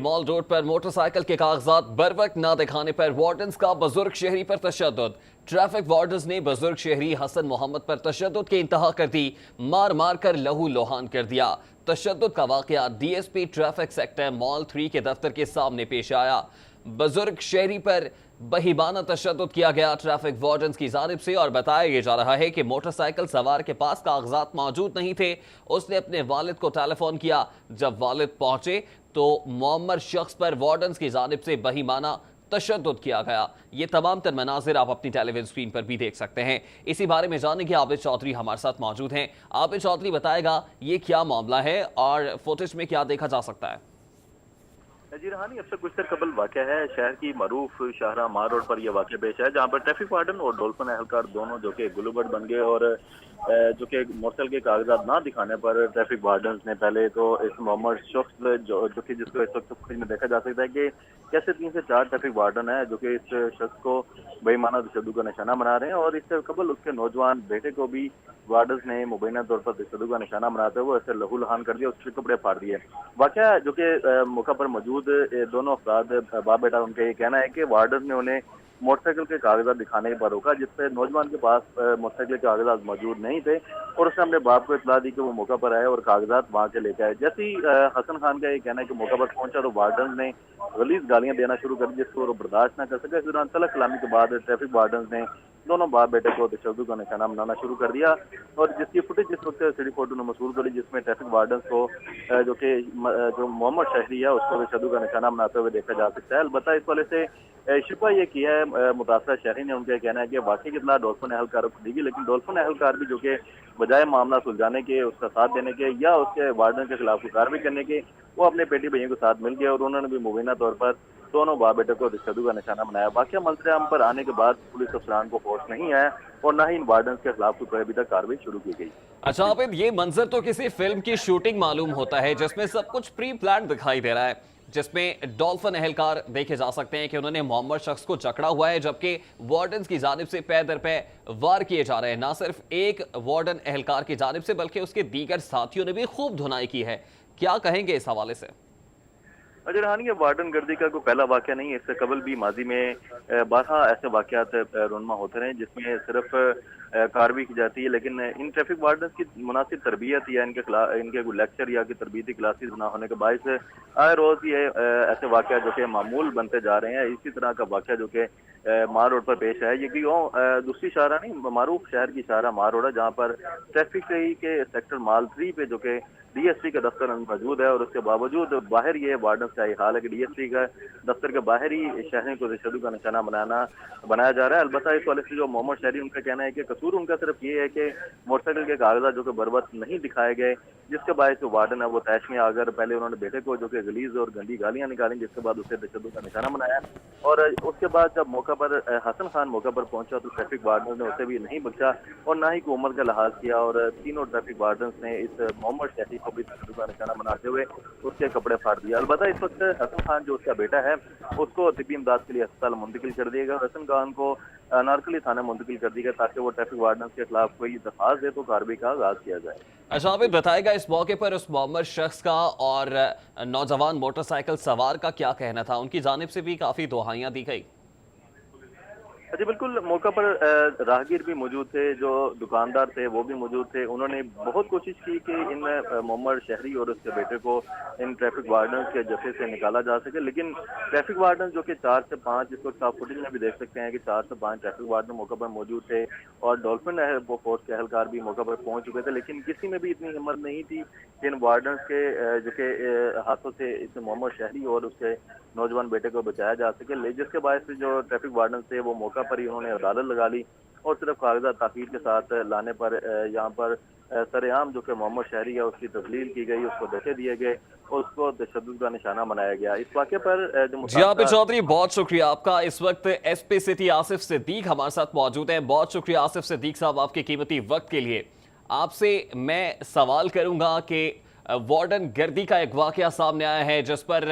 Mall road पर motorcycle के कागजात बर वक्त न दिखाने पर वार्डन्स का बुजुर्ग शहरी पर तशद्दुद। ट्रैफिक वार्डन्स ने बुजुर्ग शहरी हसन मोहम्मद पर तशद्दुद की इंतहा कर दी, मार मार कर लहू लोहान कर दिया। तशद्दुद का वाकया डीएसपी ट्रैफिक सेक्टर मॉल 3 के दफ्तर के सामने पेश आया। बुजुर्ग शहरी पर बहिबाना तशद्दुद किया गया ट्रैफिक वार्डन्स की जानिब से, और बताया जा रहा है कि मोटरसाइकिल सवार के पास कागजात मौजूद नहीं थे। उसने अपने वालिद को टेलीफोन किया। जब वालिद पहुंचे तो मुअम्मर शख्स पर वार्डन्स की जानिब से बहिबाना तशद्दुद किया गया। ये तमाम तर मनाजिर आप अपनी टेलीविजन स्क्रीन पर भी देख सकते हैं। इसी बारे में जानने के आबिद चौधरी हमारे साथ मौजूद हैं। आबिद चौधरी बताएगा ये क्या मामला है और फुटेज में क्या देखा जा सकता है। जी रहानी, अब से कुछ देर कबल वाक़या है शहर की मरूफ शाहरा मार रोड पर यह वाक़या पेश है, जहाँ पर ट्रैफिक वार्डन और डॉल्फिन एहलकार दोनों जो कि गुलूबर्ड बन गए और जो कि मोटरसाइकिल के कागजात ना दिखाने पर ट्रैफिक वार्डन ने पहले तो इस मोहम्मद शख्स जो कि जिसको इस वक्त फुटेज में देखा जा सकता है कि कैसे 3 से 4 ट्रैफिक वार्डन है जो कि इस शख्स को बेईमाना तशद्दुद का निशाना बना रहे हैं, और इससे कबल उसके नौजवान बेटे को भी वार्डन ने मुबैना तौर पर तशद्दुद का निशाना बनाते हुए ऐसे लहू लहान कर दिया, उसके कपड़े फाड़ दिए। वाक़या जो कि मौका पर मौजूद दोनों अफराद बाप बेटा, उनका ये कहना है कि वार्डन ने उन्हें मोटरसाइकिल के कागजात दिखाने पर रोका, जिससे नौजवान के पास मोटरसाइकिल के कागजात मौजूद नहीं थे, और उसने अपने बाप को इत्तला दी कि वो मौका पर आए और कागजात वहां के लेके आए। जैसे ही हसन खान का ये कहना है कि मौका पर पहुंचा तो वार्डन ने गलीज गालियां देना शुरू कर दी, जिसको वो बर्दाश्त न कर सके। इस दौरान तलक कलामी के बाद ट्रैफिक वार्डन ने दोनों बाप बेटे को तशद्दुद का निशाना बनाना शुरू कर दिया, और जिसकी फुटेज जिस वक्त सिटी फोटो ने मसूल करी, जिसमें ट्रैफिक वार्डन को जो मोहम्मद शहरी है उसको तशद्दुद का निशाना बनाते हुए देखा जा सकता है। अलबत्ता इस वाले से शिपा ये किया है मुतासरा शहरी ने, उनका कहना है कि वाकई कितना डॉल्फिन एहलकार को दी गई, लेकिन डॉल्फिन एहलकार भी जो कि बजाय मामला सुलझाने के, उसका साथ देने के या उसके वार्डन के खिलाफ कार्रवाई करने के, वो अपने बेटी भैया के साथ मिल गए और उन्होंने भी मुबैना तौर पर दोनों बाप बेटे को तशद्दुद का निशाना बनाया। वाकया मंजर-ए-आम पर आने के बाद पुलिस अफसरान को होश नहीं आया और न ही इन वार्डन के खिलाफ कोई अभी तक कार्रवाई शुरू की गई। अच्छा आबिद, ये मंजर तो किसी फिल्म की शूटिंग मालूम होता है जिसमें सब कुछ प्री प्लान दिखाई दे रहा है, जिसमें डॉल्फिन एहलकार देखे जा सकते हैं कि उन्होंने मोहम्मद शख्स को जकड़ा हुआ है, जबकि वार्डन की जानिब से पै दर पै वार किए जा रहे हैं। ना सिर्फ एक वार्डन एहलकार की जानिब से बल्कि उसके दीगर साथियों ने भी खूब धुनाई की है। क्या कहेंगे इस हवाले से? अजय रहानी, ये वार्डन गर्दी का कोई पहला वाक़या नहीं है। इससे कबल भी माजी में 12 ऐसे वाक़यात रोनमा होते रहे जिसमें सिर्फ कार्रवाई की जाती है, लेकिन इन ट्रैफिक वार्डन की मुनासिब तरबियत या इनके कोई लेक्चर या कि तरबियती क्लासेस ना होने के बायस आए रोज़ ये ऐसे वाक़या जो कि मामूल बनते जा रहे हैं। इसी तरह का वाक़या जो कि मार रोड पर पेश है, ये भी दूसरी शाहरा नहीं, मारूफ शहर की शाहरा मार रोड है, जहाँ पर ट्रैफिक के सेक्टर मॉल 3 पे जो कि डीएसपी का दफ्तर मौजूद है, और उसके बावजूद बाहर ये वार्डन का हाल है कि डीएसपी का दफ्तर के बाहर ही शहरी को तशद्दुद का निशाना बनाया जा रहा है। अलबत्ता इस वाले से जो मोहम्मद शहरी, उनका कहना है कि कसूर उनका सिर्फ ये है कि मोटरसाइकिल के कागजात जो कि बरवक्त नहीं दिखाए गए, जिसके बायस जो वार्डन है वो तैश में आकर पहले उन्होंने बेटे को जो कि गलीज और गंदी गालियां निकाली, जिसके बाद उसे तशद्दुद का निशाना बनाया, और उसके बाद जब मौका पर हसन खान मौका पर पहुंचा तो ट्रैफिक वार्डन ने उसे भी नहीं बख्शा और ना ही कोई उम्र का लिहाज किया, और तीनों ट्रैफिक वार्डन ने इस मोहम्मद शहरी को भी तशद्दुद का निशाना बनाते हुए उसके कपड़े फाड़ दिया। अलबत्ता इस वक्त हसन खान जो उसका बेटा है उसको तिब्बी इमदाद के लिए अस्पताल मुंतकिल कर दिया गया, और हसन खान को नारकली थाना मुंतकिल कर दिया गया ताकि वो ट्रैफिक वार्डन के खिलाफ कोई दरखास्त दे तो कार्रवाई का आगाज किया जाए। अच्छा आबिद, बताएगा इस मौके पर उस मोहम्मद शख्स का और नौजवान मोटरसाइकिल सवार का क्या कहना था? उनकी जानिब से भी काफी दुहाइयां दी गई। जी बिल्कुल, मौका पर राहगीर भी मौजूद थे, जो दुकानदार थे वो भी मौजूद थे। उन्होंने बहुत कोशिश की कि इन मोहम्मद शहरी और उसके बेटे को इन ट्रैफिक वार्डन के जफे से निकाला जा सके, लेकिन ट्रैफिक वार्डन जो कि 4 से 5, इस वक्त आप फुटेज में भी देख सकते हैं कि 4 से 5 ट्रैफिक वार्डन मौका पर मौजूद थे, और डॉल्फिन वो फोर्स के एहलकार भी मौका पर पहुंच चुके थे, लेकिन किसी में भी इतनी हिम्मत नहीं थी कि इन वार्डन के जो कि हाथों से इस मोहम्मद शहरी और उसके नौजवान बेटे को बचाया जा सके, जिसके बायस जो ट्रैफिक वार्डन थे वो मौका पर ही उन्होंने अदालत लगा ली, और सिर्फ कागजात ताकीद के साथ लाने पर यहाँ पर सरेआम जो कि मोहम्मद शहरी है उसकी तस्लील की गई, उसको धक्के दिए गए और उसको तशद्दुद का निशाना बनाया गया। इस वाक़े पर जी आबिद चौधरी, बहुत शुक्रिया आपका। इस वक्त एसपी सिटी आसिफ सिद्दीक हमारे साथ मौजूद हैं। बहुत शुक्रिया आसिफ सिद्दीक साहब आपके कीमती वक्त के लिए। आपसे मैं सवाल करूंगा कि وارڈن گردی کا ایک واقعہ سامنے آیا ہے جس پر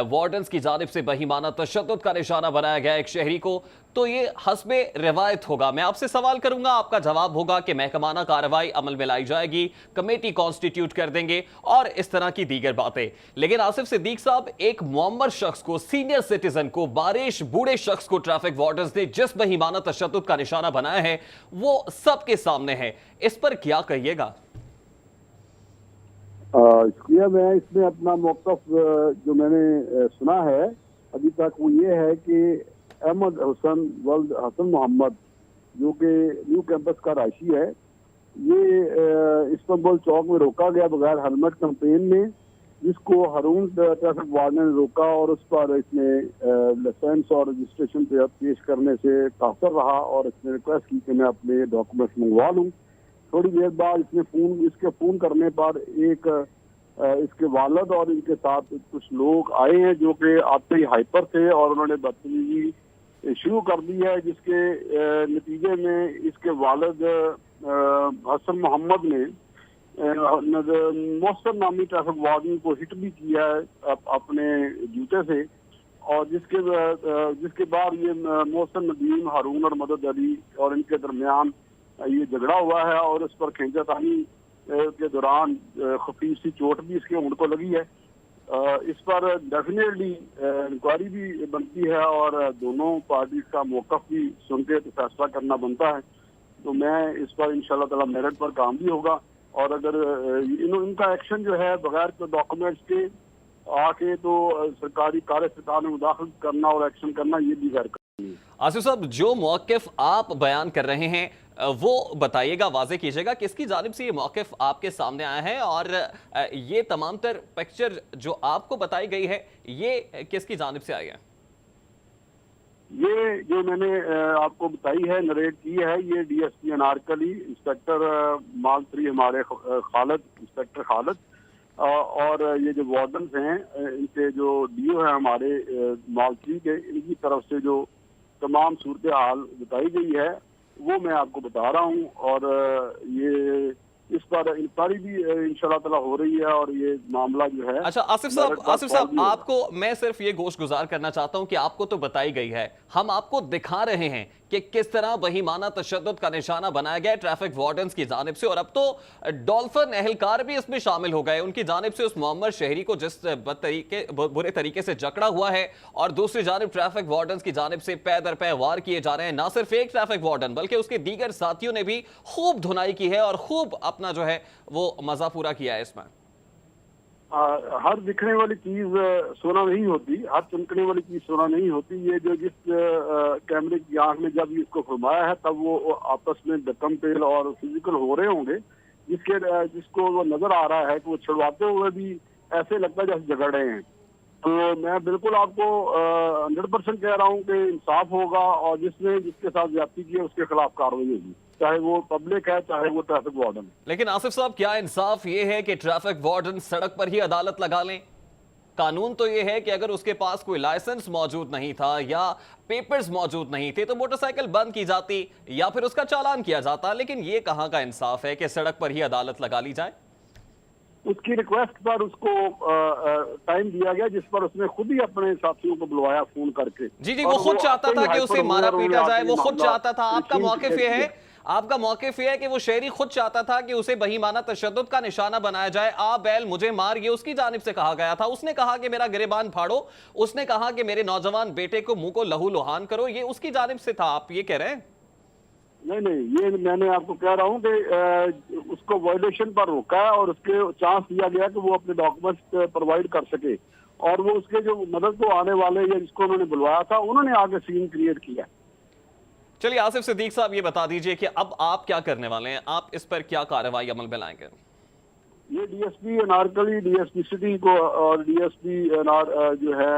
وارڈنز کی جانب سے بہیمانہ تشدد کا نشانہ بنایا گیا ایک شہری کو. تو یہ حسب روایت ہوگا. میں آپ سے سوال کروں گا, آپ کا جواب ہوگا کہ محکمانہ کارروائی عمل میں لائی جائے گی, کمیٹی کانسٹیٹیوٹ کر دیں گے اور اس طرح کی دیگر باتیں. لیکن آصف صدیق صاحب, ایک معمر شخص کو, سینئر سٹیزن کو, بارش بوڑھے شخص کو ٹریفک وارڈنز نے جس بہیمانہ تشدد کا نشانہ بنایا ہے وہ سب کے سامنے ہے. اس پر کیا کہیے گا؟ شکریہ. میں اس میں اپنا موقف جو میں نے سنا ہے ابھی تک وہ یہ ہے کہ احمد حسن محمد جو کہ نیو کیمپس کا رہائشی ہے, یہ استنبول چوک میں روکا گیا بغیر ہیلمٹ کمپین میں, جس کو ہارون ٹریفک وارڈن نے روکا اور اس پر اس نے لائسنس اور رجسٹریشن پیش کرنے سے قاصر رہا اور اس نے ریکویسٹ کی کہ میں اپنے ڈاکومنٹس منگوا لوں. تھوڑی دیر بعد اس کے فون کرنے پر ایک اس کے والد اور ان کے ساتھ کچھ لوگ آئے ہیں جو کہ آتے ہی ہائپر تھے اور انہوں نے بدتمیزی شروع کر دی ہے, جس کے نتیجے میں اس کے والد حسن محمد نے محسن نامی ٹریفک وارڈن کو ہٹ بھی کیا ہے اپنے جوتے سے, اور جس کے بعد یہ محسن ندیم, ہارون اور مدد علی اور ان کے درمیان یہ جھگڑا ہوا ہے اور اس پر کھینچا تانی کے دوران خفیف سی چوٹ بھی اس کے اونٹ کو لگی ہے. اس پر ڈیفینیٹلی انکوائری بھی بنتی ہے اور دونوں پارٹیز کا موقف بھی سن کے فیصلہ کرنا بنتا ہے. تو میں اس پر انشاءاللہ تعالی میرٹ پر کام بھی ہوگا, اور اگر ان کا ایکشن جو ہے بغیر ڈاکومنٹس کے آ کے تو سرکاری کار سرکار میں مداخلت کرنا اور ایکشن کرنا یہ بھی غیر قانونی ہے. آصف صاحب, جو موقف آپ بیان کر رہے ہیں وہ بتائیے گا, واضح کیجیے گا کس کی جانب سے یہ موقف آپ کے سامنے آیا ہے, اور یہ تمام تر پکچر جو آپ کو بتائی گئی ہے یہ کس کی جانب سے آئی ہے؟ یہ جو میں نے آپ کو بتائی ہے, نریٹ کی ہے, یہ D S P Anarkali, inspector مال 3 ہمارے انسپیکٹر خالد, اور یہ جو وارڈنز ہیں ان کے جو ڈی او ہیں ہمارے مال 3 کے, ان کی طرف سے جو تمام صورتحال بتائی گئی ہے وہ میں آپ کو بتا رہا ہوں. اور یہ اس پر انکوائری بھی انشاءاللہ تعالی ہو رہی ہے اور یہ معاملہ جو ہے. اچھا آصف صاحب, آپ کو میں صرف یہ گوش گزار کرنا چاہتا ہوں کہ آپ کو تو بتائی گئی ہے, ہم آپ کو دکھا رہے ہیں کہ کس طرح بہیمانہ تشدد کا نشانہ بنایا گیا ٹریفک وارڈنز کی جانب سے, اور اب تو ڈولفن اہلکار بھی اس میں شامل ہو گئے. ان کی جانب سے اس معمر شہری کو جس برے طریقے سے جکڑا ہوا ہے, اور دوسری جانب ٹریفک وارڈنز کی جانب سے پے در پے وار کیے جا رہے ہیں. نہ صرف ایک ٹریفک وارڈن بلکہ اس کے دیگر ساتھیوں نے بھی خوب دھنائی کی ہے اور خوب اپنا جو ہے وہ مزہ پورا کیا ہے. اس میں ہر دکھنے والی چیز سونا نہیں ہوتی, ہر چمکنے والی چیز سونا نہیں ہوتی. یہ جو جس کیمرے کی آنکھ میں جب اس کو فرمایا ہے تب وہ آپس میں دکم پیل اور فزیکل ہو رہے ہوں گے, جس کو وہ نظر آ رہا ہے کہ وہ چھڑواتے ہوئے بھی ایسے لگتا ہے جیسے جھگڑ رہے ہیں. تو میں بالکل آپ کو 100% کہہ رہا ہوں کہ انصاف ہوگا, اور جس کے ساتھ زیادتی کی ہے اس کے خلاف کارروائی ہوگی, چاہے وہ پبلک ہے چاہے وہ ٹریفک وارڈن ہے. لیکن آصف صاحب, کیا انصاف یہ ہے کہ ٹریفک وارڈن سڑک پر ہی عدالت لگا لیں؟ قانون تو یہ ہے کہ اگر اس کے پاس کوئی لائسنس موجود نہیں تھا یا پیپرز موجود نہیں تھے تو موٹر سائیکل بند کی جاتی یا پھر اس کا چالان کیا جاتا, لیکن یہ کہاں کا انصاف ہے کہ سڑک پر ہی عدالت لگا لی جائے؟ اس کی ریکویسٹ پر اس کو ٹائم دیا گیا, جس پر اس نے خود ہی اپنے ساتھیوں کو بلوایا فون کر کے. جی وہ خود چاہتا تھا کہ اسے مارا پیٹا جائے, وہ خود چاہتا تھا. آپ کا موقف یہ ہے کہ وہ شہری خود چاہتا تھا کہ اسے بہیمانہ تشدد کا نشانہ بنایا جائے. آ بیل مجھے مار, یہ اس کی جانب سے کہا گیا تھا. اس نے کہا کہ میرا گریبان پھاڑو, اس نے کہا کہ میرے نوجوان بیٹے کو منہ کو لہو لہان کرو, یہ اس کی جانب سے تھا. آپ یہ کہہ رہے ہیں؟ نہیں, یہ میں نے آپ کو کہہ رہا ہوں کہ اس کو وائلیشن پر روکا ہے اور اس کے چانس دیا گیا کہ وہ اپنے ڈاکومنٹس پرووائڈ کر سکے, اور وہ اس کے جو مدد کو آنے والے یا جس کو انہوں نے بلوایا تھا انہوں نے آگے سین کریٹ کیا. چلیے آصف صدیق صاحب, یہ بتا دیجئے کہ اب آپ کیا کرنے والے ہیں, آپ اس پر کیا کارروائی عمل میں لائیں گے؟ یہ D S P Anarkali, D S پی سٹی کو اور ڈی ایس پی جو ہے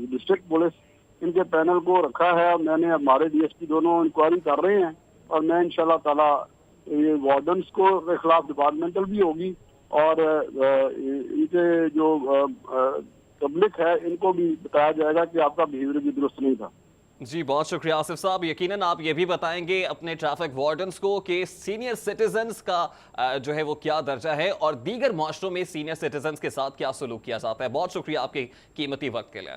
ڈسٹرکٹ پولیس, ان کے پینل کو رکھا ہے. میں نے ہمارے ڈی ایس پی دونوں انکوائری کر رہے ہیں, اور میں انشاءاللہ تعالی یہ وارڈنس کو خلاف ڈپارٹمنٹل بھی ہوگی, اور ان کے جو پبلک ہے ان کو بھی بتایا جائے گا کہ آپ کا بیہیویئر بھی درست نہیں تھا. جی بہت شکریہ آصف صاحب. یقیناً آپ یہ بھی بتائیں گے اپنے ٹریفک وارڈنز کو کہ سینئر سٹیزنز کا جو ہے وہ کیا درجہ ہے اور دیگر معاشروں میں سینئر سٹیزنز کے ساتھ کیا سلوک کیا جاتا ہے. بہت شکریہ آپ کے قیمتی وقت کے لیے.